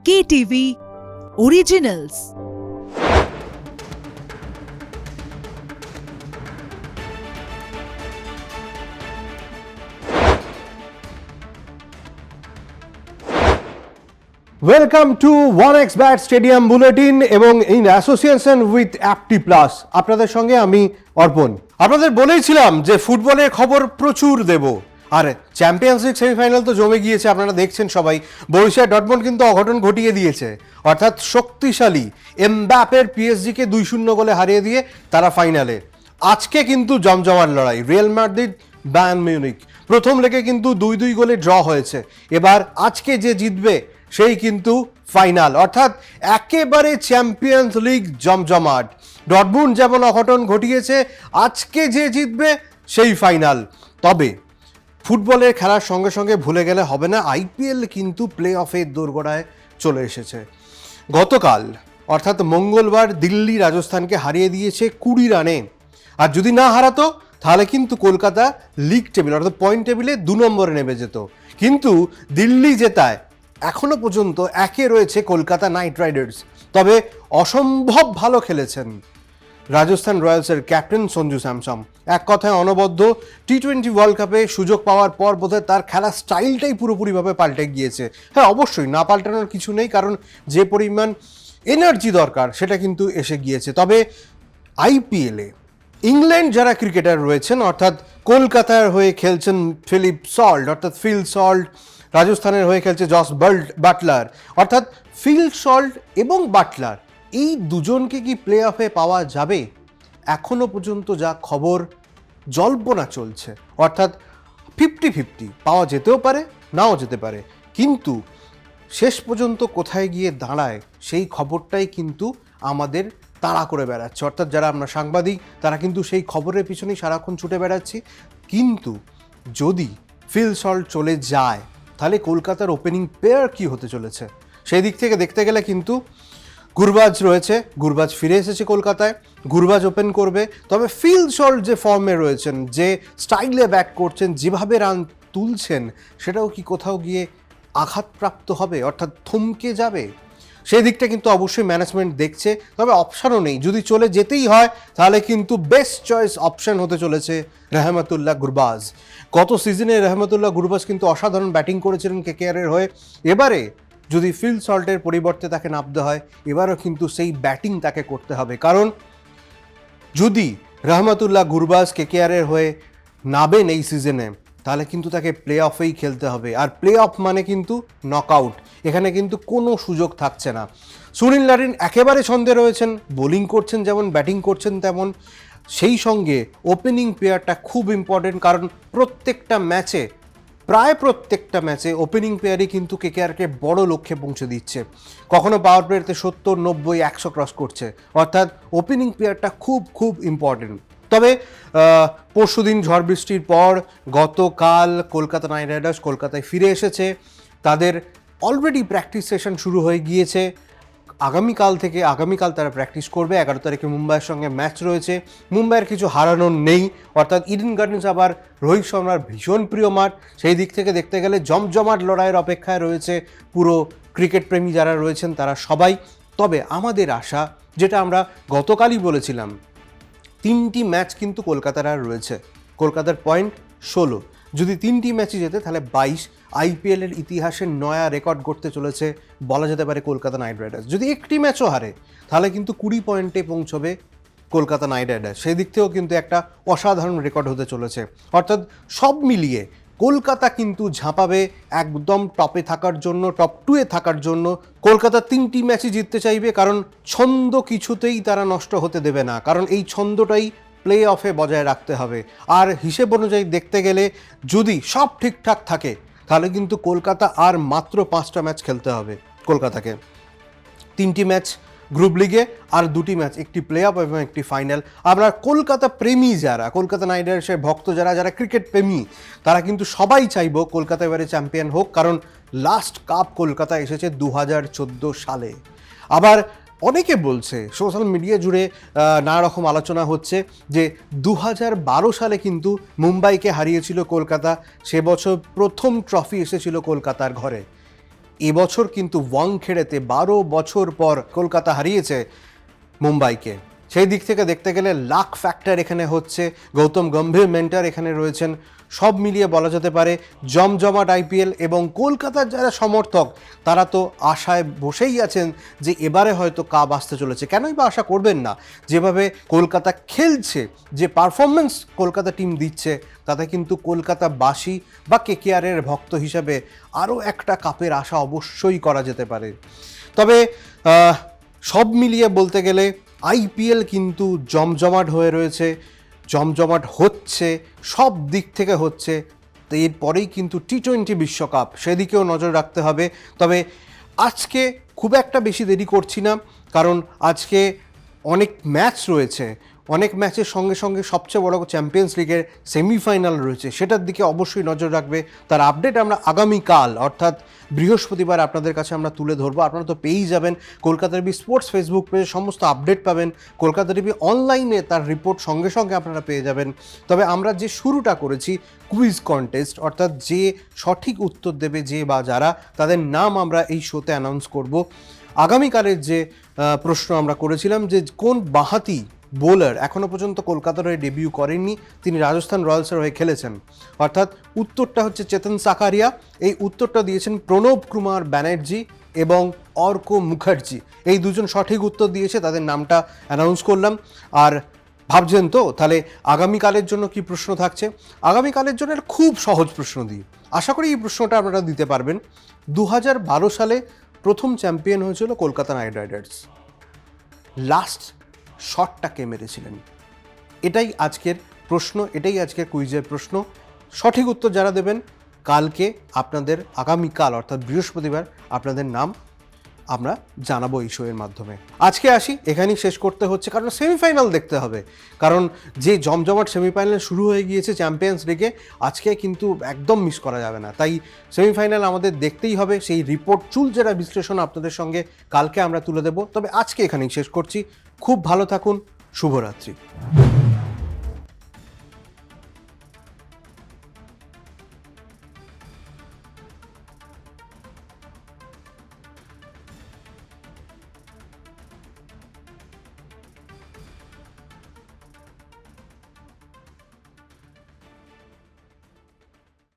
KTV Originals। Welcome to 1xBet stadium bulletin এবং in association with অ্যাপটি plus. আপনাদের সঙ্গে আমি অর্পণ। আপনাদের বলেইছিলাম যে ফুটবলের খবর প্রচুর দেব, আর চ্যাম্পিয়ন্স লিগ সেমিফাইনাল তো জমে গিয়েছে, আপনারা দেখছেন সবাই। বরুসিয়া ডর্টমুন্ড কিন্তু অঘটন ঘটিয়ে দিয়েছে, অর্থাৎ শক্তিশালী এমবাপের পিএসজিকে 2-0 গোলে হারিয়ে দিয়ে তারা ফাইনালে। আজকে কিন্তু জমজমাট লড়াই, রিয়াল মাদ্রিদ বায়ার্ন মিউনিখ। প্রথম লেগে কিন্তু 2-2 গোলে ড্র হয়েছে, এবার আজকে যে জিতবে সেই কিন্তু ফাইনাল, অর্থাৎ একেবারে চ্যাম্পিয়ন্স লিগ জমজমাট। ডর্টমুন্ড যেমন অঘটন ঘটিয়েছে, আজকে যে জিতবে সেই ফাইনাল। তবে ফুটবলের খেলার সঙ্গে সঙ্গে ভুলে গেলে হবে না, আইপিএল কিন্তু প্লে অফের দোরগোড়ায় চলে এসেছে। গতকাল অর্থাৎ মঙ্গলবার দিল্লি রাজস্থানকে হারিয়ে দিয়েছে 20 রানে, আর যদি না হারাতো তাহলে কিন্তু কলকাতা লিগ টেবিল অর্থাৎ পয়েন্ট টেবিলে 2 নম্বরে নেমে যেত। কিন্তু দিল্লি জেতায় এখনো পর্যন্ত একে রয়েছে কলকাতা নাইট রাইডার্স। তবে অসম্ভব ভালো খেলেছেন রাজস্থান রয়্যালসের ক্যাপ্টেন সঞ্জু স্যামসন। এক কথায় অনবদ্য। টি20 ওয়ার্ল্ড কাপে সুযোগ পাওয়ার পর বোধহয় তার খেলার স্টাইলটাই পুরোপুরিভাবে পাল্টে গিয়েছে। হ্যাঁ, অবশ্যই না পাল্টানোর কিছু নেই, কারণ যে পরিমাণ এনার্জি দরকার সেটা কিন্তু এসে গিয়েছে। তবে আইপিএলে ইংল্যান্ড যারা ক্রিকেটার রয়েছেন, অর্থাৎ কলকাতার হয়ে খেলছেন ফিলিপ সল্ট অর্থাৎ ফিল সল্ট, রাজস্থানের হয়ে খেলছে জস বাটলার অর্থাৎ ফিল সল্ট এবং বাটলার, এই দুজনকে কি প্লে অফে পাওয়া যাবে? এখনো পর্যন্ত যা খবর, জল্পনা চলছে, অর্থাৎ 50-50 পাওয়া যেতেও পারে, নাও যেতে পারে। কিন্তু শেষ পর্যন্ত কোথায় গিয়ে দাঁড়ায় সেই খবরটাই কিন্তু আমাদের তাড়া করে বেড়াচ্ছে, অর্থাৎ যারা আমরা সাংবাদিক তারা কিন্তু সেই খবরের পিছনেই সারাক্ষণ ছুটে বেড়াচ্ছি। কিন্তু যদি ফিল সল্ট চলে যায় তাহলে কলকাতার ওপেনিং পেয়ার কি হতে চলেছে, সেই দিক থেকে দেখতে গেলে কিন্তু গুরবাজ রয়েছে, গুরবাজ ফিরে এসেছে কলকাতায়, গুরবাজ ওপেন করবে। তবে ফিল সল্ট যে ফর্মে রয়েছেন, যে স্টাইলে ব্যাট করছেন, যেভাবে রান তুলছেন, সেটাও কি কোথাও গিয়ে আঘাতপ্রাপ্ত হবে, অর্থাৎ থমকে যাবে? সেই দিকটা কিন্তু অবশ্যই ম্যানেজমেন্ট দেখছে। তবে অপশানও নেই, যদি চলে যেতেই হয় তাহলে কিন্তু বেস্ট চয়েস অপশান হতে চলেছে রহমতুল্লাহ গুরবাজ। গত সিজনে রহমতুল্লাহ গুরবাজ কিন্তু অসাধারণ ব্যাটিং করেছিলেন কেকেআরের হয়ে। এবারে যদি ফিল সল্টের পরিবর্তে তাকে নামতে হয়, এবারও কিন্তু সেই ব্যাটিং তাকে করতে হবে, কারণ যদি রহমতুল্লাহ গুরবাজ কেকেআরের হয়ে নামেন এই সিজনে তাহলে কিন্তু তাকে প্লে অফেই খেলতে হবে, আর প্লে অফ মানে কিন্তু নকআউট। এখানে কিন্তু কোনো সুযোগ থাকছে না। সুনীল নারিন একেবারে ছন্দে রয়েছেন, বোলিং করছেন যেমন, ব্যাটিং করছেন তেমন। সেই সঙ্গে ওপেনিং পেয়ারটা খুব ইম্পর্টেন্ট, কারণ প্রায় প্রত্যেকটা ম্যাচে ওপেনিং পেয়ারই কিন্তু কেকেআরকে বড় লক্ষ্যে পৌঁছে দিচ্ছে। কখনো পাওয়ার প্লেতে 70, 90, 100 ক্রস করছে, অর্থাৎ ওপেনিং পেয়ারটা খুব খুব ইম্পর্টেন্ট। তবে পরশুদিন ঝড় বৃষ্টির পর গতকাল কলকাতা নাইট রাইডার্স কলকাতায় ফিরে এসেছে। তাদের অলরেডি প্র্যাকটিস সেশন শুরু হয়ে গিয়েছে। আগামীকাল তারা প্র্যাকটিস করবে। 11 তারিখে মুম্বাইয়ের সঙ্গে ম্যাচ রয়েছে। মুম্বাইয়ের কিছু হারানোর নেই, অর্থাৎ ইডেন গার্ডেন্স আবার রোহিত শর্মার ভীষণ প্রিয় মাঠ। সেই দিক থেকে দেখতে গেলে জমজমাট লড়াইয়ের অপেক্ষায় রয়েছে পুরো ক্রিকেট প্রেমী যারা রয়েছেন তারা সবাই। তবে আমাদের আশা, যেটা আমরা গতকালই বলেছিলাম, 3টি ম্যাচ কিন্তু কলকাতার আর রয়েছে। কলকাতার পয়েন্ট 16, যদি 3টি ম্যাচই জেতে তাহলে 22। আইপিএলের ইতিহাসে নয়া রেকর্ড গড়তে চলেছে বলা যেতে পারে কলকাতা নাইট রাইডার্স। যদি একটি ম্যাচও হারে তাহলে কিন্তু 20 পয়েন্টে পৌঁছবে কলকাতা নাইট রাইডার্স। সেই দিক থেকেও কিন্তু একটা অসাধারণ রেকর্ড হতে চলেছে। অর্থাৎ সব মিলিয়ে কলকাতা কিন্তু ঝাঁপাবে একদম টপে থাকার জন্য, টপ 2-এ থাকার জন্য। কলকাতা 3টি ম্যাচই জিততে চাইবে, কারণ ছন্দ কিছুতেই তারা নষ্ট হতে দেবে না, কারণ এই ছন্দটাই প্লে অফে বজায় রাখতে হবে। আর হিসেব অনুযায়ী দেখতে গেলে যদি সব ঠিকঠাক থাকে তাহলে কিন্তু কলকাতা আর মাত্র 5টা ম্যাচ খেলতে হবে কলকাতাকে। 3টি ম্যাচ গ্রুপ লিগে, আর 2টি ম্যাচ, একটি প্লে অফ এবং একটি ফাইনাল। আমরা কলকাতা প্রেমী যারা, কলকাতা নাইট রাইডার্সের ভক্ত যারা ক্রিকেট প্রেমী, তারা কিন্তু সবাই চাইব কলকাতা এবারে চ্যাম্পিয়ন হোক, কারণ লাস্ট কাপ কলকাতা এসেছে 2014 সালে। আবার অনেকে বলছে, সোশ্যাল মিডিয়া জুড়ে নানা রকম আলোচনা হচ্ছে যে 2012 সালে কিন্তু মুম্বাইকে হারিয়েছিল কলকাতা, সে বছর প্রথম ট্রফি এসেছিল কলকাতার ঘরে। এবছর কিন্তু ওয়াংখেড়েতে 12 বছর পর কলকাতা হারিয়েছে মুম্বাইকে। সেই দিক থেকে দেখতে গেলে লাক ফ্যাক্টর এখানে হচ্ছে, গৌতম গম্ভীর মেন্টর এখানে রয়েছেন, সব মিলিয়ে বলা যেতে পারে জমজমাট আইপিএল। এবং কলকাতার যারা সমর্থক তারা তো আশায় বসেই আছেন যে এবারে হয়তো কাপ আসতে চলেছে। কেনই বা আশা করবেন না, যেভাবে কলকাতা খেলছে, যে পারফরমেন্স কলকাতা টিম দিচ্ছে, তাতে কিন্তু কলকাতাবাসী বা কেকেআরের ভক্ত হিসাবে আরও একটা কাপের আশা অবশ্যই করা যেতে পারে। তবে সব মিলিয়ে বলতে গেলে আইপিএল কিন্তু জমজমাট হয়ে রয়েছে, জমজমাট হচ্ছে, সব দিক থেকে হচ্ছে। তো এরপরেই কিন্তু টি-20 বিশ্বকাপ, সেদিকেও নজর রাখতে হবে। তবে আজকে খুব একটা বেশি দেরি করছি না, কারণ আজকে অনেক ম্যাচ রয়েছে। অনেক ম্যাচের সঙ্গে সঙ্গে সবচেয়ে বড় চ্যাম্পিয়ন্স লিগের সেমিফাইনাল রয়েছে, সেটার দিকে অবশ্যই নজর রাখবে। তার আপডেট আমরা আগামীকাল অর্থাৎ বৃহস্পতিবার আপনাদের কাছে আমরা তুলে ধরবো। আপনারা তো পেয়েই যাবেন, কলকাতা টিভি স্পোর্টস ফেসবুক পেজে সমস্ত আপডেট পাবেন, কলকাতা টিভি অনলাইনে তার রিপোর্ট সঙ্গে সঙ্গে আপনারা পেয়ে যাবেন। তবে আমরা যে শুরুটা করেছি কুইজ কন্টেস্ট, অর্থাৎ যে সঠিক উত্তর দেবে যে বা যারা, তাদের নাম আমরা এই শোতে অ্যানাউন্স করব। আগামীকালের যে প্রশ্ন আমরা করেছিলাম যে কোন বাঁহাতি বোলার এখনও পর্যন্ত কলকাতার হয়ে ডেবিউ করেননি, তিনি রাজস্থান রয়্যালসের হয়ে খেলেছেন, অর্থাৎ উত্তরটা হচ্ছে চেতন সাকারিয়া। এই উত্তরটা দিয়েছেন প্রণব কুমার ব্যানার্জি এবং অর্ক মুখার্জি। এই দুজন সঠিক উত্তর দিয়েছে, তাদের নামটা অ্যানাউন্স করলাম। আর ভাবছেন তো তাহলে আগামীকালের জন্য কি প্রশ্ন থাকছে? আগামীকালের জন্য খুব সহজ প্রশ্ন দিই, আশা করি এই প্রশ্নটা আপনারা দিতে পারবেন। 2012 সালে প্রথম চ্যাম্পিয়ন হয়েছিল কলকাতা নাইট রাইডার্স, লাস্ট শটটা কে মেরেছিলেন? এটাই আজকের প্রশ্ন, এটাই আজকের কুইজের প্রশ্ন। সঠিক উত্তর যারা দেবেন, কালকে আপনাদের, আগামীকাল অর্থাৎ বৃহস্পতিবার আপনাদের নাম আমরা জানাবো এই শোয়ের মাধ্যমে। আজকে আসি, এখানেই শেষ করতে হচ্ছে, কারণ সেমিফাইনাল দেখতে হবে। কারণ যে জমজমাট সেমিফাইনাল শুরু হয়ে গিয়েছে চ্যাম্পিয়ন্স লিগে, আজকে কিন্তু একদম মিস করা যাবে না। তাই সেমিফাইনাল আমাদের দেখতেই হবে। সেই রিপোর্ট চুলচেরা বিশ্লেষণ আপনাদের সঙ্গে কালকে আমরা তুলে দেব। তবে আজকে এখানেই শেষ করছি। খুব ভালো থাকুন, শুভরাত্রি।